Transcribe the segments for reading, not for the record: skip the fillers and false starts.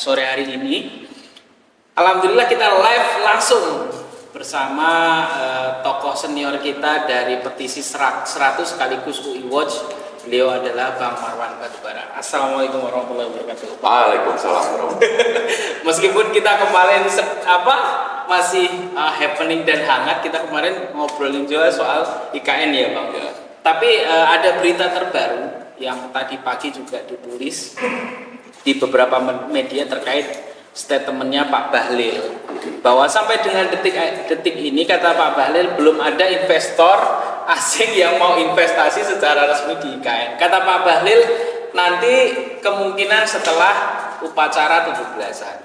sore hari ini. Alhamdulillah kita live langsung bersama tokoh senior kita dari petisi 100 sekaligus UI Watch. Beliau adalah Bang Marwan Batubara. Assalamualaikum warahmatullahi wabarakatuh. Waalaikumsalam warahmatullahi wabarakatuh. Meskipun kita kemarin masih happening dan hangat, kita kemarin ngobrolin juga soal IKN ya Bang. Ya. Tapi ada berita terbaru yang tadi pagi juga ditulis di beberapa media terkait statementnya Pak Bahlil, bahwa sampai dengan detik ini kata Pak Bahlil belum ada investor asing yang mau investasi secara resmi di IKN. Kata Pak Bahlil nanti kemungkinan setelah upacara 17-an.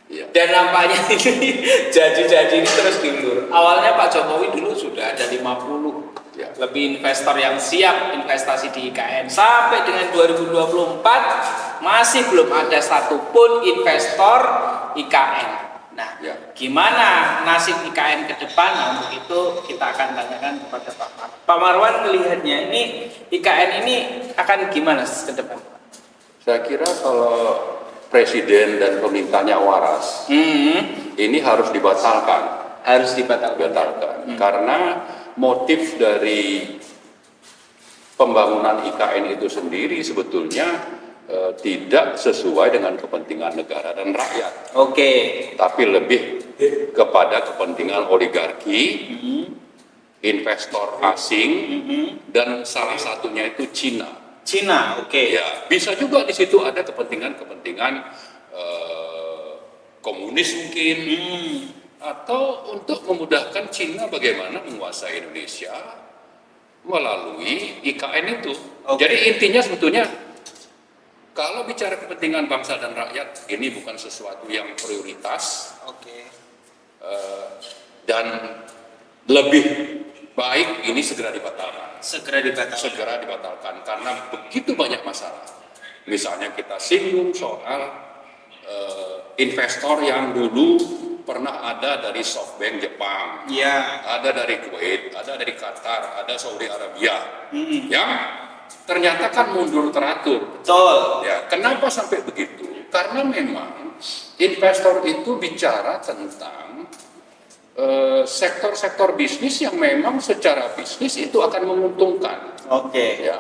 Ya. Dan nampaknya ini janji-janji ini terus diulur. Awalnya Pak Jokowi dulu sudah ada 50 lebih investor yang siap investasi di IKN. Sampai dengan 2024 masih belum ada satupun investor IKN. Nah, gimana nasib IKN ke depan? Untuk itu kita akan tanyakan kepada Pak Marwan. Pak Marwan melihatnya ini IKN ini akan gimana ke depan? Saya kira kalau Presiden dan pemerintahnya waras, ini harus dibatalkan. Karena motif dari pembangunan IKN itu sendiri sebetulnya tidak sesuai dengan kepentingan negara dan rakyat. Oke. Tapi lebih kepada kepentingan oligarki, investor asing, dan salah satunya itu Cina. Oke. Ya, bisa juga di situ ada kepentingan komunis mungkin, atau untuk memudahkan Cina bagaimana menguasai Indonesia melalui IKN itu. Jadi intinya sebetulnya kalau bicara kepentingan bangsa dan rakyat, ini bukan sesuatu yang prioritas. Dan lebih baik ini segera dibatalkan. Segera dibatalkan karena begitu banyak masalah. Misalnya kita singgung soal investor yang dulu pernah ada dari SoftBank Jepang, ada dari Kuwait, ada dari Qatar, ada Saudi Arabia, yang ternyata kan mundur teratur. Betul. Ya, kenapa sampai begitu? Karena memang investor itu bicara tentang sektor-sektor bisnis yang memang secara bisnis itu akan menguntungkan. Ya.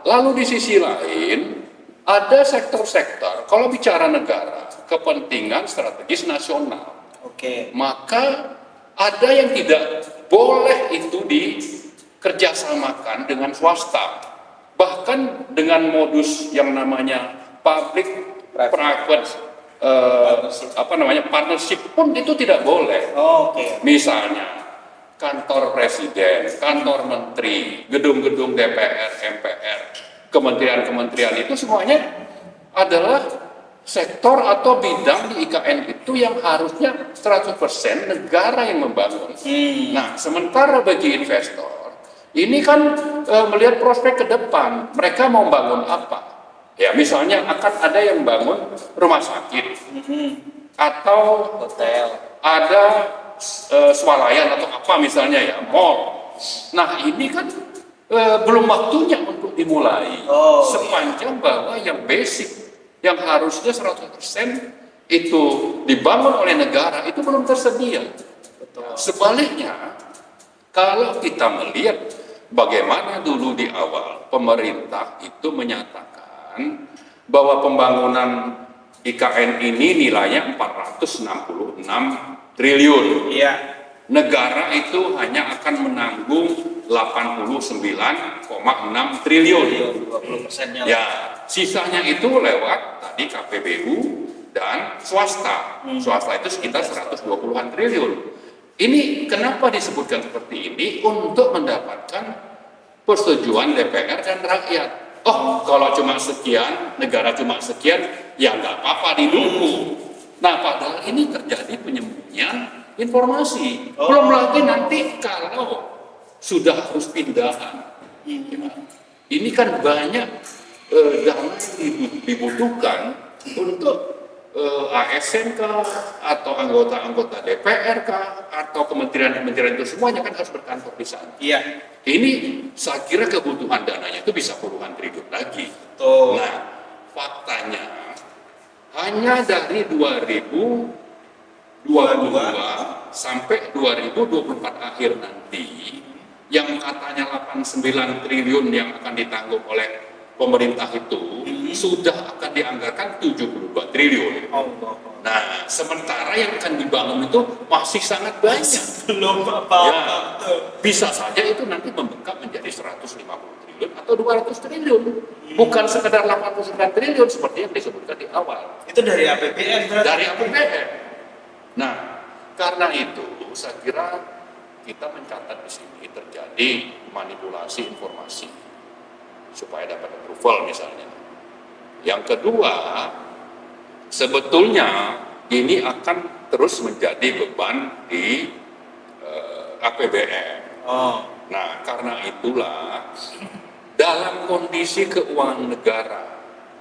Lalu di sisi lain ada sektor-sektor, kalau bicara negara, kepentingan strategis nasional. Maka ada yang tidak boleh itu dikerjasamakan dengan swasta. Bahkan dengan modus yang namanya public private partnership pun itu tidak boleh. Misalnya kantor presiden, kantor menteri, gedung-gedung DPR, MPR, kementerian-kementerian itu semuanya adalah sektor atau bidang di IKN itu yang harusnya 100% negara yang membangun. Nah, sementara bagi investor ini kan melihat prospek ke depan, mereka mau bangun apa? Ya, misalnya akan ada yang bangun rumah sakit, atau hotel, ada swalayan atau apa misalnya ya, mall. Nah ini kan belum waktunya untuk dimulai, sepanjang bahwa yang basic, yang harusnya 100% itu dibangun oleh negara itu belum tersedia. Sebaliknya, kalau kita melihat bagaimana dulu di awal pemerintah itu menyatakan bahwa pembangunan IKN ini nilainya 466 triliun. Negara itu hanya akan menanggung 89,6 triliun. 20%-nya. Ya, sisanya itu lewat tadi KPBU dan swasta. Swasta itu sekitar 120-an triliun. Ini kenapa disebutkan seperti ini? Untuk mendapatkan persetujuan DPR dan rakyat. Kalau cuma sekian, negara cuma sekian, ya nggak apa-apa didukung. Nah, padahal ini terjadi penyembunyian informasi. Belum lagi nanti kalau sudah harus pindahan. Ini kan banyak dana yang dibutuhkan untuk ASN kah, atau anggota-anggota DPR kah, atau kementerian-kementerian itu semuanya kan harus berkantor di sana. Ini saya kira kebutuhan dananya itu bisa puluhan triliun lagi. Nah, faktanya hanya dari 2022 sampai 2024 akhir nanti yang katanya 89 triliun yang akan ditanggung oleh pemerintah itu sudah akan dianggarkan 72 triliun. Nah, sementara yang akan dibangun itu masih sangat banyak. Belum apa-apa. Ya, bisa saja itu nanti membengkak menjadi 150 triliun atau 200 triliun. Bukan sekedar 89 triliun seperti yang disebutkan di awal. Itu dari APBN berarti? Dari APBN. Nah, karena itu saya kira kita mencatat di sini terjadi manipulasi informasi supaya dapat approval misalnya. Yang kedua, sebetulnya ini akan terus menjadi beban di APBN. Nah, karena itulah dalam kondisi keuangan negara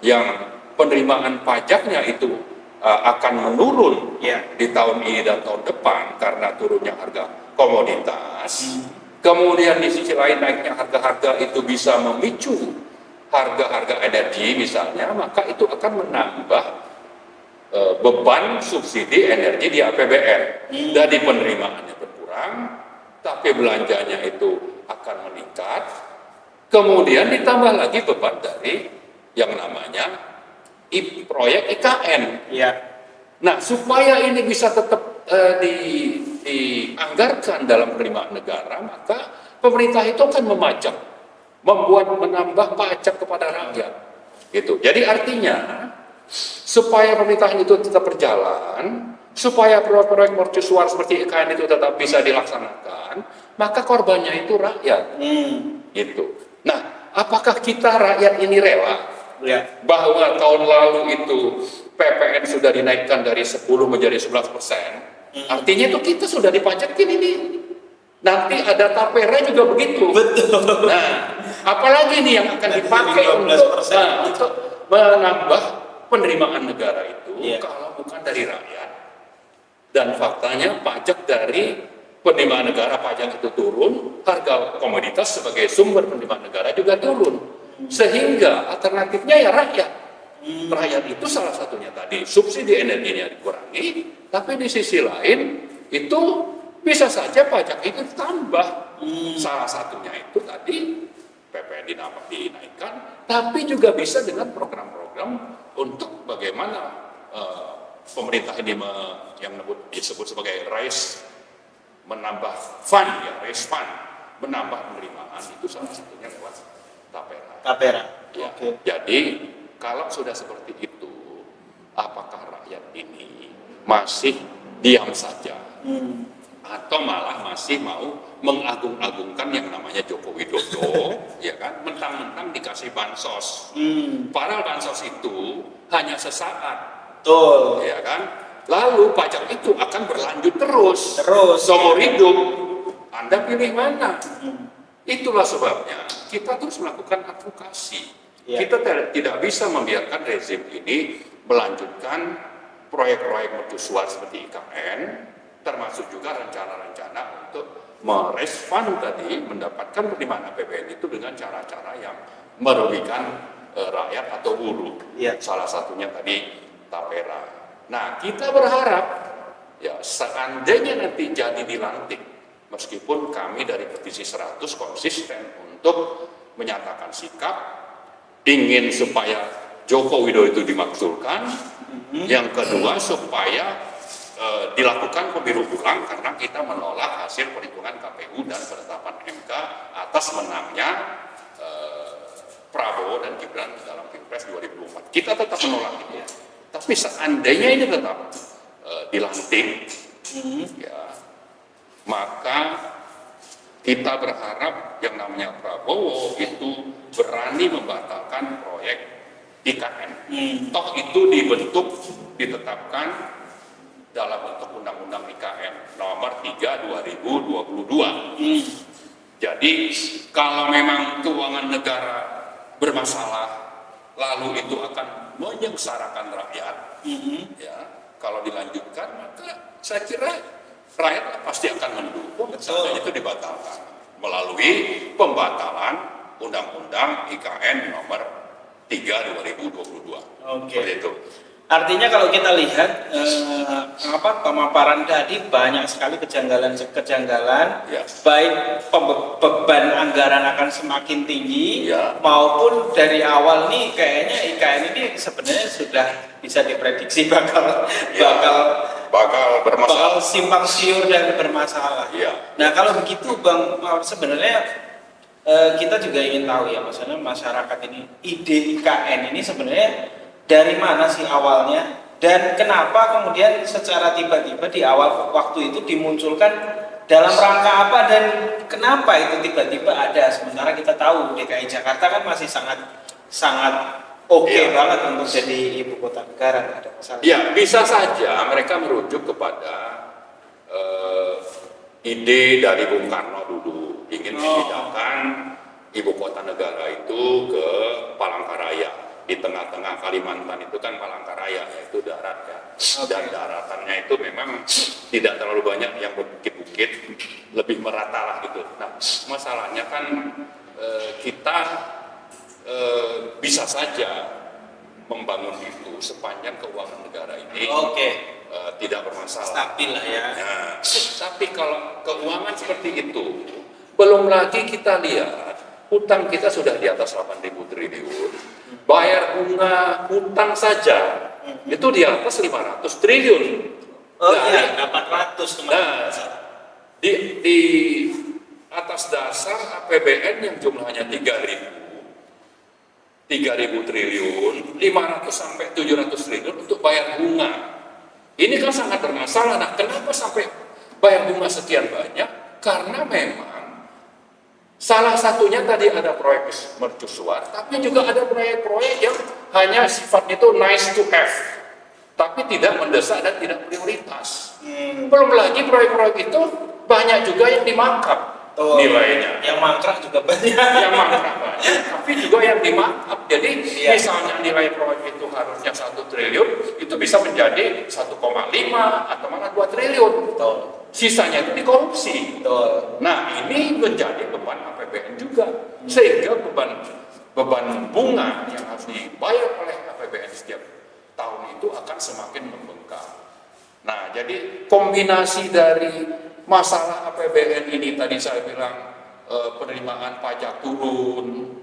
yang penerimaan pajaknya itu akan menurun di tahun ini dan tahun depan karena turunnya harga komoditas, kemudian di sisi lain naiknya harga-harga itu bisa memicu harga-harga energi misalnya, maka itu akan menambah beban subsidi energi di APBN. Dari penerimaannya berkurang, tapi belanjanya itu akan meningkat, kemudian ditambah lagi beban dari yang namanya proyek IKN. Nah, supaya ini bisa tetap dianggarkan dalam penerimaan negara, maka pemerintah itu akan menambah pajak kepada rakyat. Gitu. Jadi artinya supaya pemerintahan itu tetap berjalan, supaya proyek-proyek mercusuar seperti IKN itu tetap bisa dilaksanakan, maka korbannya itu rakyat. Gitu. Nah, apakah kita rakyat ini rela bahwa tahun lalu itu PPN sudah dinaikkan dari 10 menjadi 11%? Artinya itu kita sudah dipajakin ini. Nanti ada tapera juga begitu. Betul. Nah, apalagi nih yang akan dipakai untuk menambah penerimaan negara itu kalau bukan dari rakyat. Dan faktanya pajak dari penerimaan negara, pajak itu turun, harga komoditas sebagai sumber penerimaan negara juga turun. Sehingga alternatifnya ya rakyat. Rakyat itu salah satunya tadi subsidi energinya dikurangi, tapi di sisi lain itu bisa saja pajak itu ditambah. Salah satunya itu tadi PPN dinaikkan, tapi juga bisa dengan program-program untuk bagaimana pemerintah ini yang disebut sebagai menambah fund, menambah penerimaan, itu salah satunya lewat tapera. Ya. Jadi kalau sudah seperti itu, apakah rakyat ini masih diam saja atau malah masih mau mengagung-agungkan yang namanya Joko Widodo, ya kan? Mentang-mentang dikasih bansos. Padahal bansos itu hanya sesaat, ya kan? Lalu pajak itu akan berlanjut terus seumur hidup. Anda pilih mana? Itulah sebabnya kita terus melakukan advokasi. Kita tidak bisa membiarkan rezim ini melanjutkan proyek-proyek mercusuar seperti IKN, termasuk juga rencana-rencana untuk merespon tadi mendapatkan penerimaan APBN itu dengan cara-cara yang merugikan rakyat atau buruh. Salah satunya tadi tapera. Nah, kita berharap ya seandainya nanti jadi dilantik, meskipun kami dari Petisi 100 konsisten untuk menyatakan sikap ingin supaya Joko Widodo itu dimakzulkan, yang kedua supaya dilakukan pemilu ulang karena kita menolak hasil perhitungan KPU dan penetapan MK atas menangnya Prabowo dan Gibran dalam Pilpres 2024. Kita tetap menolak itu. Tapi seandainya ini tetap dilantik, ya, maka kita berharap yang namanya Prabowo itu berani membatalkan proyek IKN. Toh itu ditetapkan dalam bentuk Undang-Undang IKN nomor 3 2022. Jadi kalau memang keuangan negara bermasalah, lalu itu akan menyengsarakan rakyat, ya, kalau dilanjutkan maka saya kira rakyat pasti akan mendukung seandainya itu dibatalkan melalui pembatalan Undang-Undang IKN nomor 3 2022. Seperti itu. Artinya kalau kita lihat pemaparan tadi banyak sekali kejanggalan, Ya. baik beban anggaran akan semakin tinggi, Ya. maupun dari awal nih kayaknya IKN ini sebenarnya sudah bisa diprediksi bakal bermasalah. simpang siur dan bermasalah. Iya. Nah kalau begitu Bang, sebenarnya kita juga ingin tahu ya, maksudnya masyarakat ini, ide IKN ini sebenarnya dari mana sih awalnya, dan kenapa kemudian secara tiba-tiba di awal waktu itu dimunculkan dalam rangka apa, dan kenapa itu tiba-tiba ada, sementara kita tahu DKI Jakarta kan masih sangat oke banget untuk jadi ibu kota negara, nggak ada masalah. Ya, bisa saja mereka merujuk kepada ide dari Bung Karno dulu, ingin memindahkan ibu kota negara itu ke Palangkaraya. Di tengah-tengah Kalimantan itu kan Palangkaraya, yaitu darat ya. Dan daratannya itu memang tidak terlalu banyak yang berbukit-bukit, lebih merata lah gitu. Nah, masalahnya kan kita bisa saja membangun itu sepanjang keuangan negara ini tidak bermasalah. Stabil lah ya. Nah, tapi kalau keuangan seperti itu, belum lagi kita lihat hutang kita sudah di atas 8.000 triliun. Bayar bunga hutang saja itu di atas 500 triliun. Dapat 400 kemarin. Nah, di atas dasar APBN yang jumlahnya 3.000 triliun, 500 sampai 700 triliun untuk bayar bunga. Ini kan sangat bermasalah. Nah, kenapa sampai bayar bunga sekian banyak? Karena memang salah satunya tadi ada proyek mercusuar, tapi juga ada proyek-proyek yang hanya sifatnya itu nice to have, tapi tidak mendesak dan tidak prioritas. Belum lagi proyek-proyek itu banyak juga yang dimangkap nilainya. Yang mangkrak juga banyak. Yang mangkrak banyak, tapi juga yang dimangkap. Jadi misalnya nilai proyek itu harusnya 1 triliun, itu bisa menjadi 1,5 atau malah 2 triliun. Sisanya itu dikorupsi. Nah, ini menjadi beban APBN juga, sehingga beban bunga yang harus dibayar oleh APBN setiap tahun itu akan semakin membengkak. Nah, jadi kombinasi dari masalah APBN ini tadi saya bilang penerimaan pajak turun,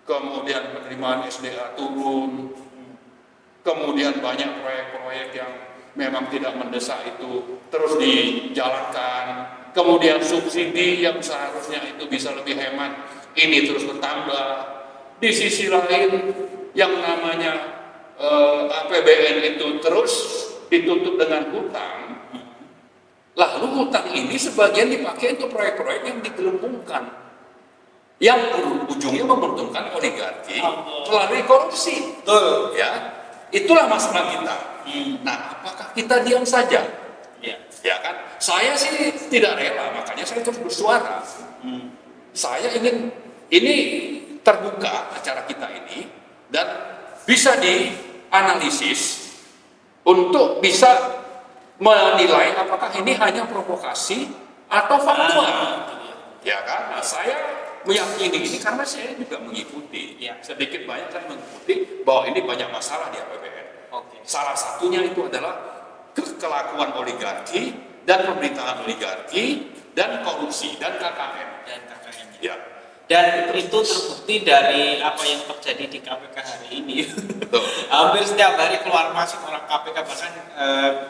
kemudian penerimaan SDA turun, kemudian banyak proyek-proyek yang memang tidak mendesak itu terus dijalankan, kemudian subsidi yang seharusnya itu bisa lebih hemat ini terus bertambah. Di sisi lain yang namanya APBN itu terus ditutup dengan hutang, lalu hutang ini sebagian dipakai untuk proyek-proyek yang digelembungkan, yang ujungnya menguntungkan oligarki melalui korupsi. Betul. Ya, itulah masalah kita. Nah, apakah kita diam saja? Ya kan? Saya sih tidak rela, makanya saya terus bersuara. Saya ingin ini terbuka acara kita ini dan bisa dianalisis untuk bisa menilai apakah ini hanya provokasi atau faktual. Ya kan? Nah, saya meyakini ini karena saya juga mengikuti, sedikit banyak saya mengikuti bahwa ini banyak masalah di APBN. Salah satunya itu adalah kelakuan oligarki dan pemerintahan oligarki dan korupsi dan KKN. Ya. Dan itu terbukti dari apa yang terjadi di KPK hari ini. Hampir setiap hari keluar masuk orang KPK, bahkan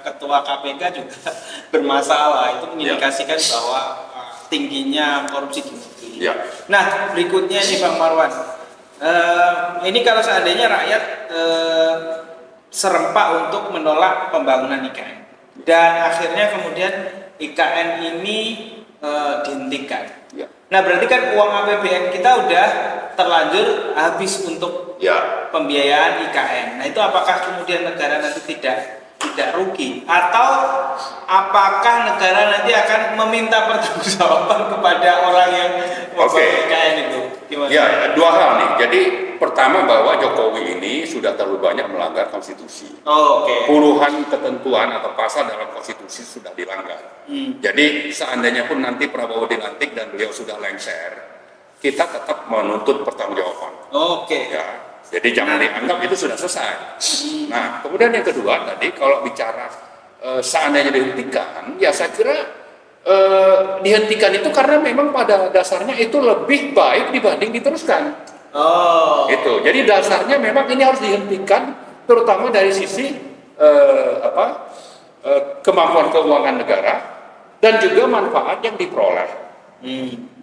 ketua KPK juga bermasalah. Itu mengindikasikan bahwa tingginya korupsi di negeri. Nah, berikutnya nih Bang Marwan, ini kalau seandainya rakyat serempak untuk menolak pembangunan IKN, dan akhirnya kemudian IKN ini dihentikan. Nah, berarti kan uang APBN kita udah terlanjur habis untuk pembiayaan IKN. Nah, itu apakah kemudian negara nanti tidak rugi, atau apakah negara nanti akan meminta pertanggungjawaban kepada orang yang IKN itu? Gimana? Ya, dua hal nih. Jadi pertama bahwa Jokowi ini sudah terlalu banyak melanggar konstitusi. Puluhan ketentuan atau pasal dalam konstitusi sudah dilanggar. Jadi seandainya pun nanti Prabowo dilantik dan beliau sudah lengser, kita tetap menuntut pertanggungjawaban. Ya, Jadi jangan dianggap itu sudah selesai. Nah, kemudian yang kedua tadi kalau bicara seandainya dihentikan, ya saya kira dihentikan itu karena memang pada dasarnya itu lebih baik dibanding diteruskan. Oh. Itu. Jadi dasarnya memang ini harus dihentikan, terutama dari sisi kemampuan keuangan negara dan juga manfaat yang diperoleh.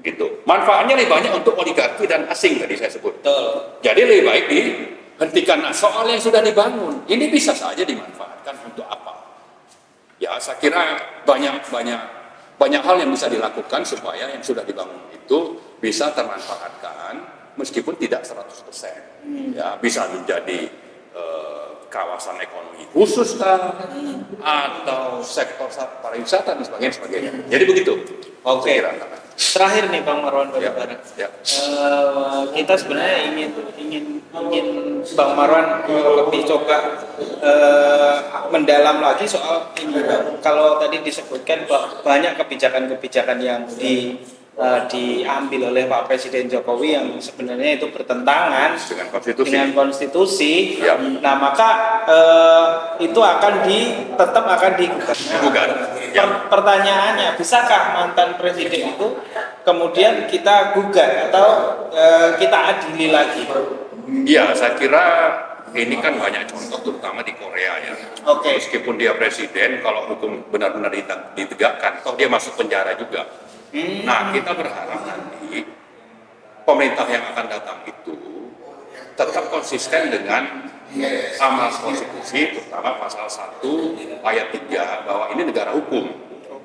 Gitu. Manfaatnya lebih banyak untuk oligarki dan asing tadi saya sebut. Betul. Jadi lebih baik dihentikan. Nah, soal yang sudah dibangun ini bisa saja dimanfaatkan untuk apa? Ya, saya kira banyak hal yang bisa dilakukan supaya yang sudah dibangun itu bisa termanfaatkan meskipun tidak 100%. Ya, bisa menjadi kawasan ekonomi khusus atau sektor pariwisata dan sebagainya. Jadi begitu. Oke. Terakhir nih Bang Marwan dari Barat. Ya. Kita sebenarnya ingin Bang Marwan lebih coba mendalam lagi soal ini. Kalau tadi disebutkan banyak kebijakan-kebijakan yang diambil oleh Pak Presiden Jokowi yang sebenarnya itu bertentangan dengan konstitusi. Ya. Nah, maka itu tetap akan digugat. Ya. Pertanyaannya, bisakah mantan presiden itu kemudian kita gugat atau kita adili lagi? Ya, saya kira ini kan banyak contoh terutama di Korea ya. Oke. Meskipun dia presiden, kalau hukum benar-benar ditegakkan, toh dia masuk penjara juga. Nah, kita berharap nanti pemerintah yang akan datang itu tetap konsisten dengan amal konstitusi, terutama pasal 1 ayat 3 bahwa ini negara hukum.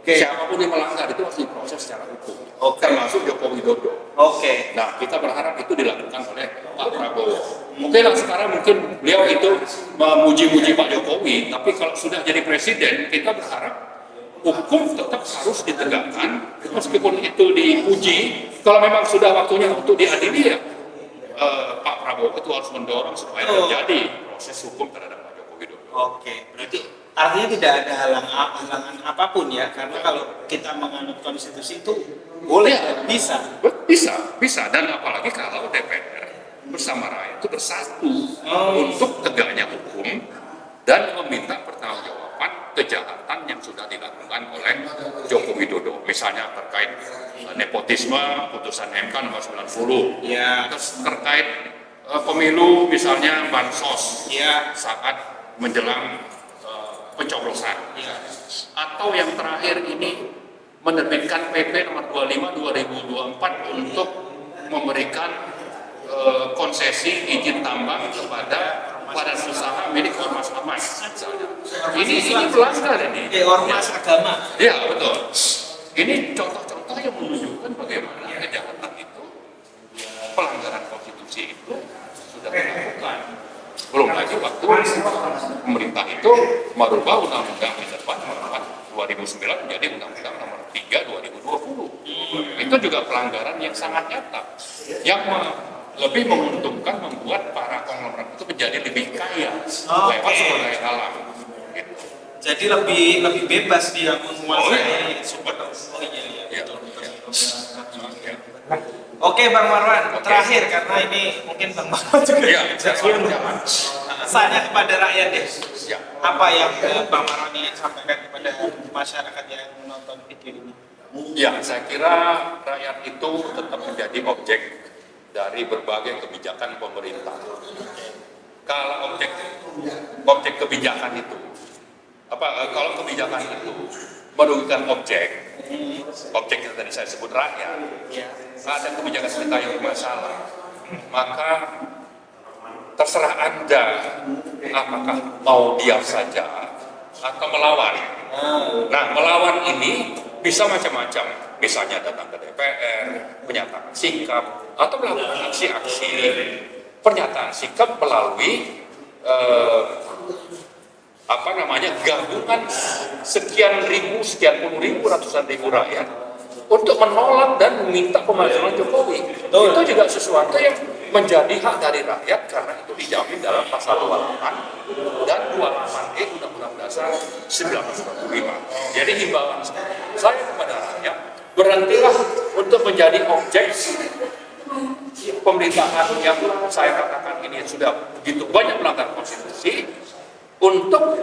Siapapun yang melanggar itu harus diproses secara hukum, termasuk Joko Widodo. Nah, kita berharap itu dilakukan oleh Pak Prabowo. Oke lah, sekarang mungkin beliau itu memuji-muji Pak Jokowi, tapi kalau sudah jadi presiden, kita berharap hukum tetap harus ditegakkan, meskipun itu dipuji. Kalau memang sudah waktunya untuk diadili, ya Pak Prabowo itu harus mendorong supaya terjadi proses hukum terhadap Pak Joko Widodo. Berarti artinya tidak ada halangan apapun ya, karena kalau kita menganut konstitusi itu boleh, bisa, dan apalagi kalau DPR bersama rakyat itu bersatu untuk tegaknya hukum dan meminta pertanggungjawaban kejahatan yang sudah dilakukan oleh Joko Widodo, misalnya terkait nepotisme, putusan MK nomor 90, terus terkait pemilu misalnya bansos saat menjelang pencoblosan, atau yang terakhir ini menerbitkan PP nomor 25 2024 untuk memberikan konsesi izin tambang kepada badan usaha milik ormas-ormas misalnya. Ini melanggar ini. Ormas agama. Ya, betul. Ini contoh-contoh yang menunjukkan bagaimana kejahatan itu, pelanggaran konstitusi itu sudah dilakukan. Belum lagi waktu pemerintah itu merubah Undang-Undang Minerba nomor 4 2009 menjadi Undang-Undang nomor 3 2020. Itu juga pelanggaran yang sangat nyata, yang lebih menguntungkan, membuat para konglomerat itu menjadi lebih kaya lewat sumber daya alam. Gitu. Jadi lebih bebas dia menguasai sumber daya. Oke Bang Marwan, terakhir karena ini mungkin Bang Marwan juga pesannya kepada rakyat deh. Apa yang Bang Marwan ingin sampaikan kepada masyarakat yang menonton video ini? Ya, saya kira rakyat itu tetap menjadi objek dari berbagai kebijakan pemerintah. Kalau objek kebijakan itu, kalau kebijakan itu merugikan objek yang tadi saya sebut rakyat, ada kebijakan pemerintah yang bermasalah, maka terserah Anda apakah mau diam saja atau melawan. Nah, melawan ini bisa macam-macam, misalnya datang ke DPR, menyatakan sikap, atau melakukan aksi-aksi pernyataan sikap melalui gabungan sekian puluh ribu, ratusan ribu rakyat untuk menolak dan meminta pemajuan Jokowi. Itu juga sesuatu yang menjadi hak dari rakyat karena itu dijamin dalam pasal 28 dan 28E Undang-Undang Dasar 1945. Jadi himbauan saya kepada rakyat, berhentilah untuk menjadi objek pemerintahan yang saya katakan ini ini sudah begitu banyak melanggar konstitusi untuk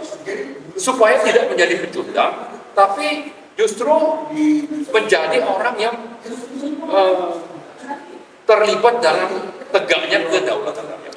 supaya tidak menjadi pecundang, tapi justru menjadi orang yang terlibat dalam tegaknya kedaulatan rakyat.